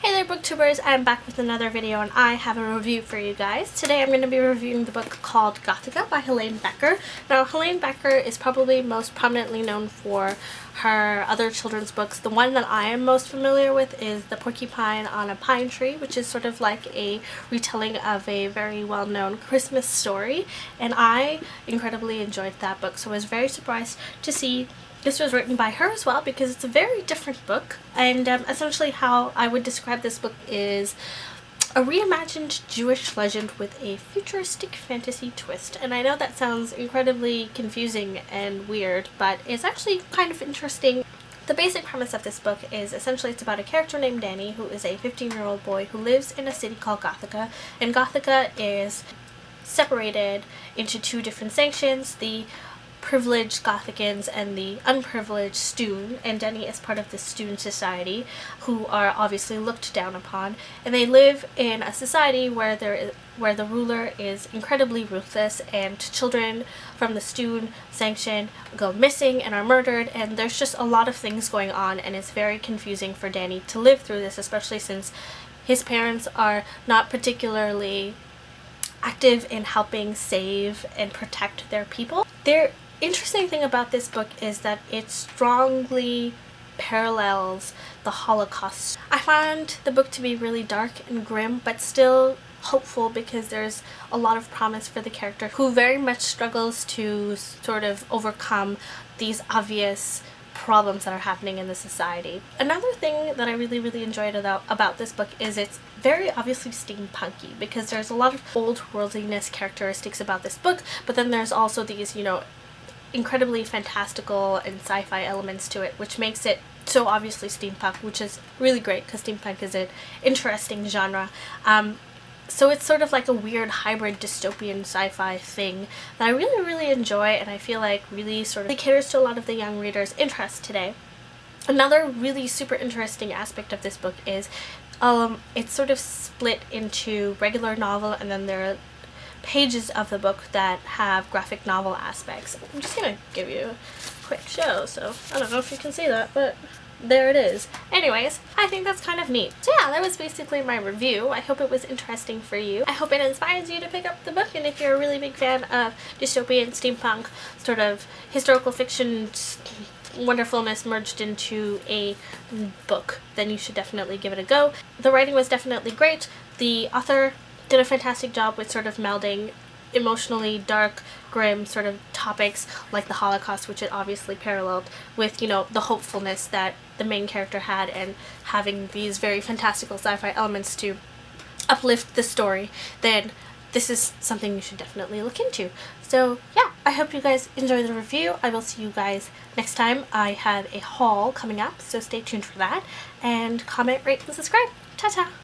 Hey there booktubers, I'm back with another video and I have a review for you guys. Today I'm going to be reviewing the book called Gottika by Helaine Becker. Now Helaine Becker is probably most prominently known for her other children's books. The one that I am most familiar with is The Porcupine on a Pine Tree, which is sort of like a retelling of a very well-known Christmas story, and I incredibly enjoyed that book, so I was very surprised to see this was written by her as well, because it's a very different book. And essentially how I would describe this book is a reimagined Jewish legend with a futuristic fantasy twist. And I know that sounds incredibly confusing and weird, but it's actually kind of interesting. The basic premise of this book is essentially it's about a character named Danny, who is a 15-year-old boy who lives in a city called Gottika. And Gottika is separated into two different sections, the privileged Gothicans and the unprivileged student, and Denny is part of the student society, who are obviously looked down upon, and they live in a society where the ruler is incredibly ruthless, and children from the student section go missing and are murdered, and there's just a lot of things going on, and it's very confusing for Danny to live through this, especially since his parents are not particularly active in helping save and protect their people. The interesting thing about this book is that it strongly parallels the Holocaust. I found the book to be really dark and grim, but still hopeful, because there's a lot of promise for the character, who very much struggles to sort of overcome these obvious problems that are happening in the society. Another thing that I really enjoyed about this book is it's very obviously steampunky, because there's a lot of old worldliness characteristics about this book, but then there's also these, incredibly fantastical and sci-fi elements to it, which makes it so obviously steampunk, which is really great because steampunk is an interesting genre. So it's sort of like a weird hybrid dystopian sci-fi thing that I really enjoy, and I feel like really sort of caters to a lot of the young readers' interests today. Another really super interesting aspect of this book is it's sort of split into regular novel, and then there are pages of the book that have graphic novel aspects. I'm just gonna give you a quick show, so I don't know if you can see that, but there it is. Anyways, I think that's kind of neat. So yeah, that was basically my review. I hope it was interesting for you. I hope it inspires you to pick up the book, and if you're a really big fan of dystopian, steampunk, sort of historical fiction wonderfulness merged into a book, then you should definitely give it a go. The writing was definitely great. The author did a fantastic job with sort of melding emotionally dark, grim sort of topics like the Holocaust, which it obviously paralleled, with, the hopefulness that the main character had, and having these very fantastical sci-fi elements to uplift the story. Then this is something you should definitely look into. So yeah, I hope you guys enjoy the review. I will see you guys next time. I have a haul coming up, so stay tuned for that, and comment, rate, and subscribe. Ta-ta!